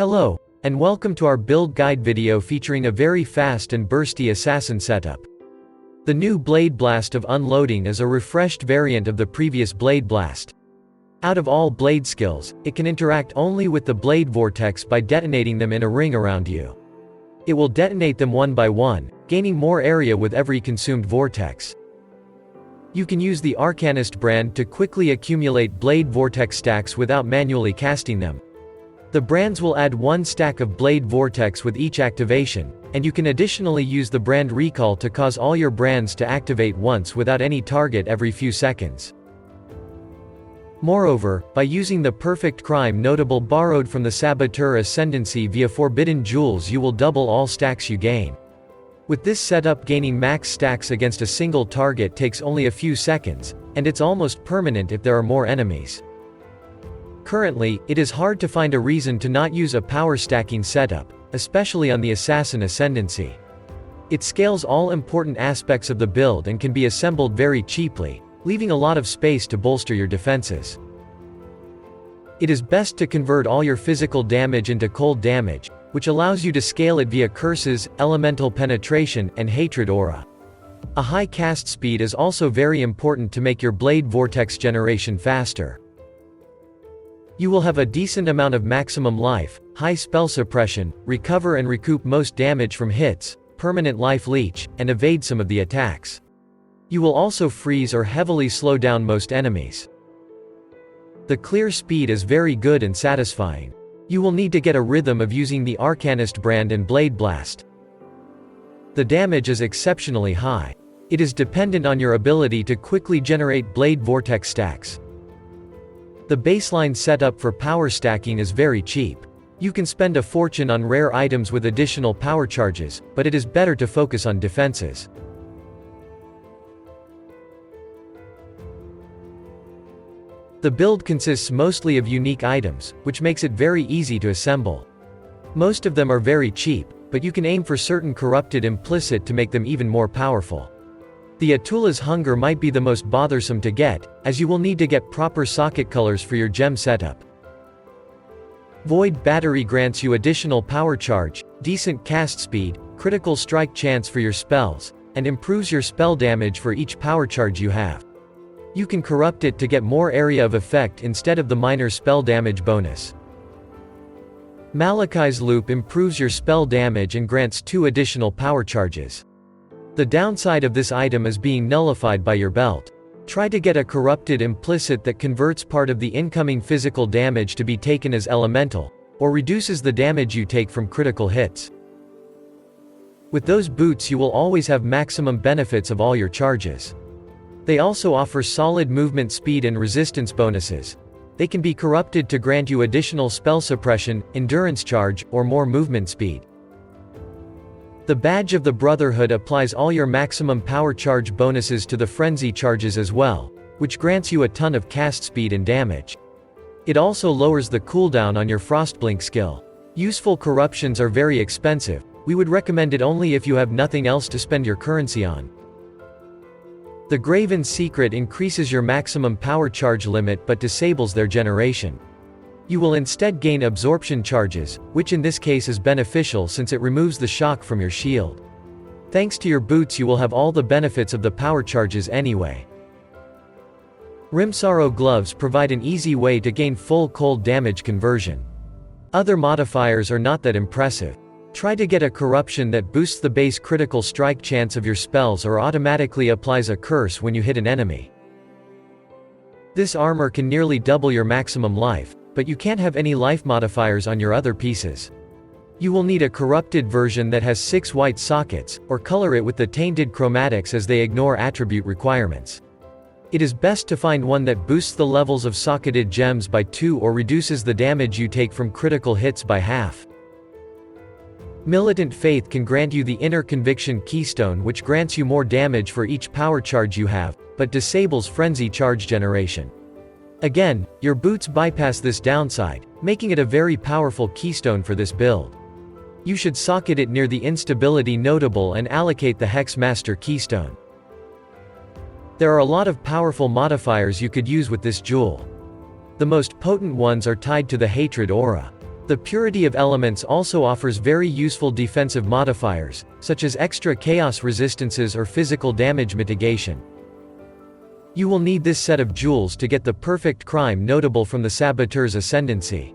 Hello, and welcome to our build guide video featuring a very fast and bursty assassin setup. The new Blade Blast of Unloading is a refreshed variant of the previous Blade Blast. Out of all blade skills, it can interact only with the blade vortex by detonating them in a ring around you. It will detonate them one by one, gaining more area with every consumed vortex. You can use the Arcanist brand to quickly accumulate blade vortex stacks without manually casting them. The brands will add 1 stack of blade vortex with each activation, and you can additionally use the brand recall to cause all your brands to activate once without any target every few seconds. Moreover, by using the perfect crime notable borrowed from the Saboteur Ascendancy via Forbidden Jewels, you will double all stacks you gain. With this setup, gaining max stacks against a single target takes only a few seconds, and it's almost permanent if there are more enemies. Currently, it is hard to find a reason to not use a power stacking setup, especially on the Assassin Ascendancy. It scales all important aspects of the build and can be assembled very cheaply, leaving a lot of space to bolster your defenses. It is best to convert all your physical damage into cold damage, which allows you to scale it via curses, elemental penetration, and hatred aura. A high cast speed is also very important to make your blade vortex generation faster. You will have a decent amount of maximum life, high spell suppression, recover and recoup most damage from hits, permanent life leech, and evade some of the attacks. You will also freeze or heavily slow down most enemies. The clear speed is very good and satisfying. You will need to get a rhythm of using the Arcanist brand and Blade Blast. The damage is exceptionally high. It is dependent on your ability to quickly generate blade vortex stacks. The baseline setup for power stacking is very cheap. You can spend a fortune on rare items with additional power charges, but it is better to focus on defenses. The build consists mostly of unique items, which makes it very easy to assemble. Most of them are very cheap, but you can aim for certain corrupted implicit to make them even more powerful. The Atula's Hunger might be the most bothersome to get, as you will need to get proper socket colors for your gem setup. Void Battery grants you additional power charge, decent cast speed, critical strike chance for your spells, and improves your spell damage for each power charge you have. You can corrupt it to get more area of effect instead of the minor spell damage bonus. Malachai's Loop improves your spell damage and grants 2 additional power charges. The downside of this item is being nullified by your belt. Try to get a corrupted implicit that converts part of the incoming physical damage to be taken as elemental, or reduces the damage you take from critical hits. With those boots you will always have maximum benefits of all your charges. They also offer solid movement speed and resistance bonuses. They can be corrupted to grant you additional spell suppression, endurance charge, or more movement speed. The Badge of the Brotherhood applies all your maximum power charge bonuses to the frenzy charges as well, which grants you a ton of cast speed and damage. It also lowers the cooldown on your Frostblink skill. Useful corruptions are very expensive. We would recommend it only if you have nothing else to spend your currency on. The Graven's Secret increases your maximum power charge limit but disables their generation. You will instead gain absorption charges, which in this case is beneficial since it removes the shock from your shield. Thanks to your boots you will have all the benefits of the power charges anyway. Rimsaro gloves provide an easy way to gain full cold damage conversion. Other modifiers are not that impressive. Try to get a corruption that boosts the base critical strike chance of your spells or automatically applies a curse when you hit an enemy. This armor can nearly double your maximum life, but you can't have any life modifiers on your other pieces. You will need a corrupted version that has 6 white sockets, or color it with the tainted chromatics as they ignore attribute requirements. It is best to find one that boosts the levels of socketed gems by 2 or reduces the damage you take from critical hits by half. Militant Faith can grant you the Inner Conviction Keystone, which grants you more damage for each power charge you have, but disables frenzy charge generation. Again, your boots bypass this downside, making it a very powerful keystone for this build. You should socket it near the instability notable and allocate the Hex Master Keystone. There are a lot of powerful modifiers you could use with this jewel. The most potent ones are tied to the Hatred aura. The Purity of Elements also offers very useful defensive modifiers, such as extra chaos resistances or physical damage mitigation. You will need this set of jewels to get the perfect crime notable from the Saboteur's Ascendancy.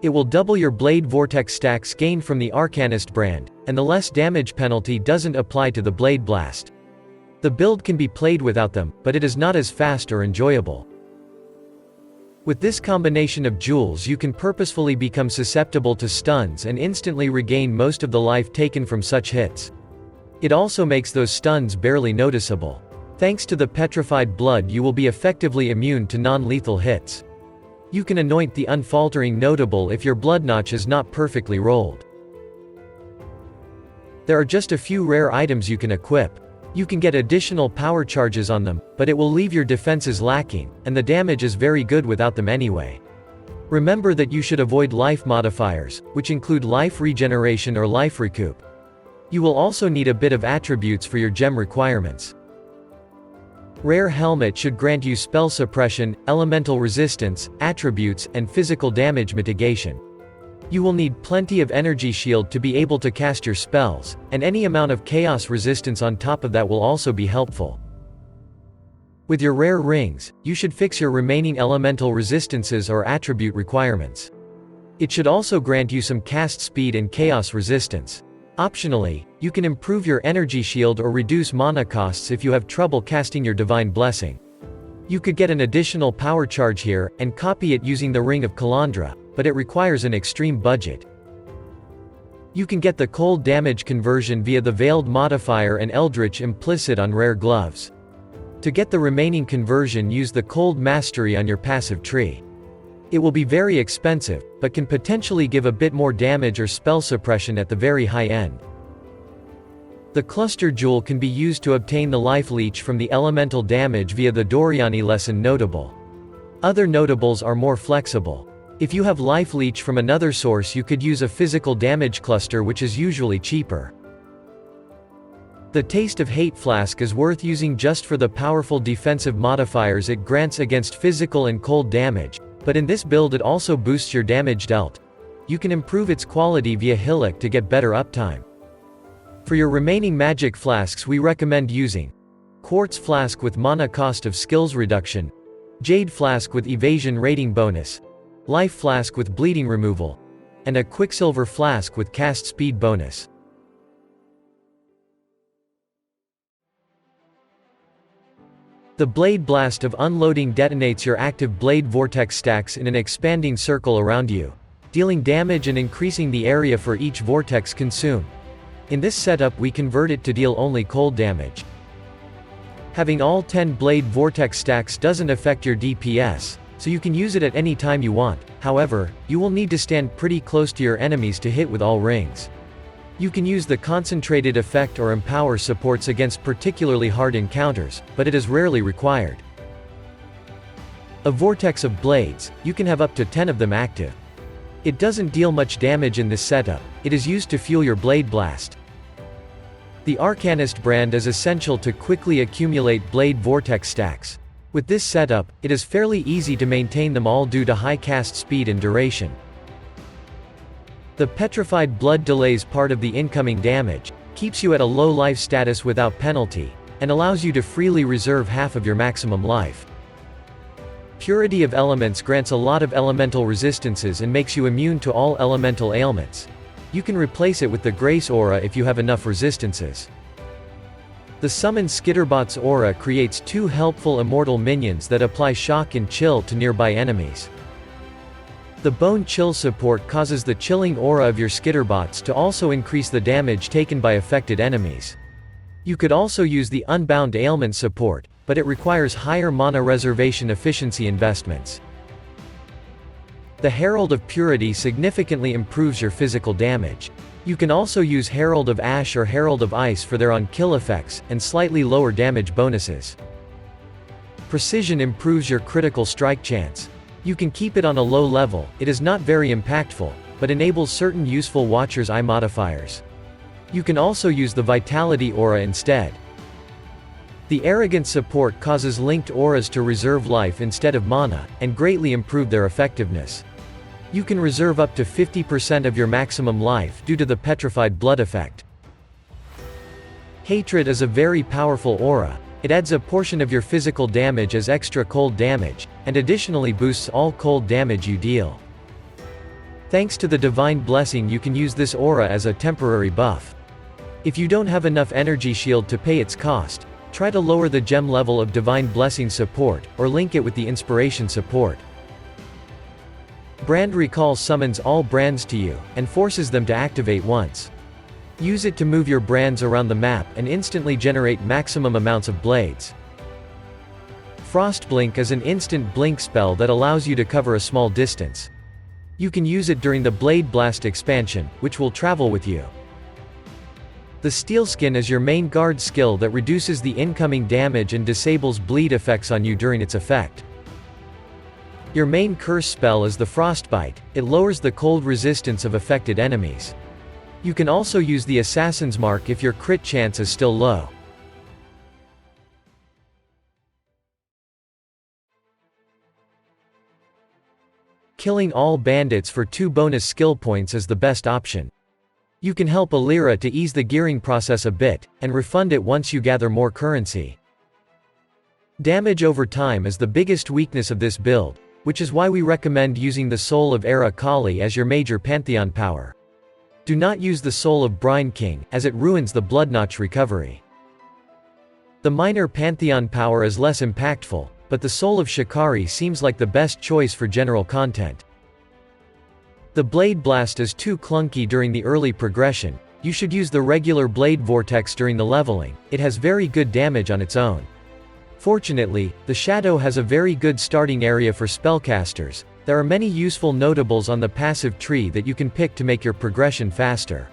It will double your Blade Vortex stacks gained from the Arcanist brand, and the less damage penalty doesn't apply to the Blade Blast. The build can be played without them, but it is not as fast or enjoyable. With this combination of jewels you can purposefully become susceptible to stuns and instantly regain most of the life taken from such hits. It also makes those stuns barely noticeable. Thanks to the Petrified Blood you will be effectively immune to non-lethal hits. You can anoint the Unfaltering Notable if your blood notch is not perfectly rolled. There are just a few rare items you can equip. You can get additional power charges on them, but it will leave your defenses lacking, and the damage is very good without them anyway. Remember that you should avoid life modifiers, which include life regeneration or life recoup. You will also need a bit of attributes for your gem requirements. Rare Helmet should grant you spell suppression, elemental resistance, attributes, and physical damage mitigation. You will need plenty of energy shield to be able to cast your spells, and any amount of chaos resistance on top of that will also be helpful. With your rare rings, you should fix your remaining elemental resistances or attribute requirements. It should also grant you some cast speed and chaos resistance. Optionally, you can improve your energy shield or reduce mana costs if you have trouble casting your Divine Blessing. You could get an additional power charge here, and copy it using the Ring of Calandra, but it requires an extreme budget. You can get the cold damage conversion via the Veiled modifier and Eldritch implicit on rare gloves. To get the remaining conversion use the Cold Mastery on your passive tree. It will be very expensive, but can potentially give a bit more damage or spell suppression at the very high end. The Cluster Jewel can be used to obtain the Life Leech from the elemental damage via the Doriani Lesson Notable. Other notables are more flexible. If you have Life Leech from another source you could use a physical damage cluster which is usually cheaper. The Taste of Hate Flask is worth using just for the powerful defensive modifiers it grants against physical and cold damage. But in this build it also boosts your damage dealt. You can improve its quality via Hillock to get better uptime. For your remaining magic flasks we recommend using Quartz Flask with mana cost of skills reduction, Jade Flask with evasion rating bonus, Life Flask with bleeding removal, and a Quicksilver Flask with cast speed bonus. The Blade Blast of Unloading detonates your active Blade Vortex stacks in an expanding circle around you, dealing damage and increasing the area for each vortex consumed. In this setup we convert it to deal only cold damage. Having all 10 Blade Vortex stacks doesn't affect your DPS, so you can use it at any time you want. However, you will need to stand pretty close to your enemies to hit with all rings. You can use the Concentrated Effect or Empower supports against particularly hard encounters, but it is rarely required. A Vortex of Blades, you can have up to 10 of them active. It doesn't deal much damage in this setup, it is used to fuel your Blade Blast. The Arcanist brand is essential to quickly accumulate Blade Vortex stacks. With this setup, it is fairly easy to maintain them all due to high cast speed and duration. The Petrified Blood delays part of the incoming damage, keeps you at a low life status without penalty, and allows you to freely reserve half of your maximum life. Purity of Elements grants a lot of elemental resistances and makes you immune to all elemental ailments. You can replace it with the Grace Aura if you have enough resistances. The Summon Skitterbots Aura creates 2 helpful immortal minions that apply shock and chill to nearby enemies. The Bone Chill support causes the chilling aura of your Skitterbots to also increase the damage taken by affected enemies. You could also use the Unbound Ailment support, but it requires higher mana reservation efficiency investments. The Herald of Purity significantly improves your physical damage. You can also use Herald of Ash or Herald of Ice for their on-kill effects, and slightly lower damage bonuses. Precision improves your critical strike chance. You can keep it on a low level, it is not very impactful, but enables certain useful Watcher's Eye modifiers. You can also use the Vitality Aura instead. The Arrogant support causes linked auras to reserve life instead of mana, and greatly improve their effectiveness. You can reserve up to 50% of your maximum life due to the petrified blood effect. Hatred is a very powerful aura. It adds a portion of your physical damage as extra cold damage, and additionally boosts all cold damage you deal. Thanks to the Divine Blessing, you can use this aura as a temporary buff. If you don't have enough energy shield to pay its cost, try to lower the gem level of Divine Blessing support, or link it with the inspiration support. Brand Recall summons all brands to you, and forces them to activate once. Use it to move your brands around the map and instantly generate maximum amounts of blades. Frost Blink is an instant blink spell that allows you to cover a small distance. You can use it during the Blade Blast expansion, which will travel with you. The Steel Skin is your main guard skill that reduces the incoming damage and disables bleed effects on you during its effect. Your main curse spell is the Frostbite. It lowers the cold resistance of affected enemies. You can also use the Assassin's Mark if your crit chance is still low. Killing all bandits for 2 bonus skill points is the best option. You can help Alira to ease the gearing process a bit, and refund it once you gather more currency. Damage over time is the biggest weakness of this build, which is why we recommend using the Soul of Era Kali as your major Pantheon power. Do not use the Soul of Brine King, as it ruins the Blood Notch recovery. The minor Pantheon power is less impactful, but the Soul of Shikari seems like the best choice for general content. The Blade Blast is too clunky during the early progression. You should use the regular Blade Vortex during the leveling. It has very good damage on its own. Fortunately, the Shadow has a very good starting area for spellcasters. There are many useful notables on the passive tree that you can pick to make your progression faster.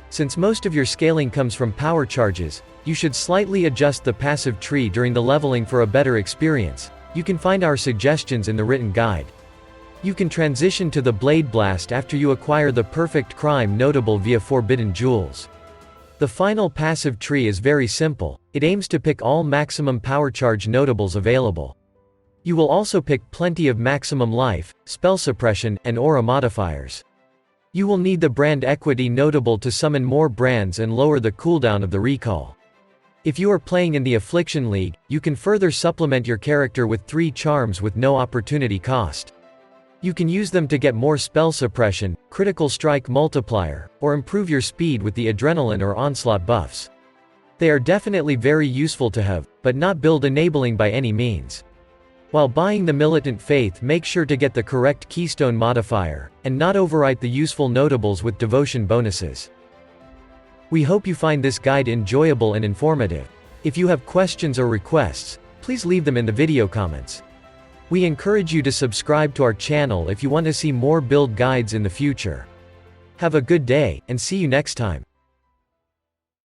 Since most of your scaling comes from power charges, you should slightly adjust the passive tree during the leveling for a better experience. You can find our suggestions in the written guide. You can transition to the Blade Blast after you acquire the Perfect Crime notable via Forbidden Jewels. The final passive tree is very simple. It aims to pick all maximum power charge notables available. You will also pick plenty of maximum life, spell suppression, and aura modifiers. You will need the brand equity notable to summon more brands and lower the cooldown of the recall. If you are playing in the Affliction League, you can further supplement your character with 3 charms with no opportunity cost. You can use them to get more spell suppression, critical strike multiplier, or improve your speed with the adrenaline or onslaught buffs. They are definitely very useful to have, but not build enabling by any means. While buying the Militant Faith, make sure to get the correct keystone modifier, and not overwrite the useful notables with devotion bonuses. We hope you find this guide enjoyable and informative. If you have questions or requests, please leave them in the video comments. We encourage you to subscribe to our channel if you want to see more build guides in the future. Have a good day, and see you next time.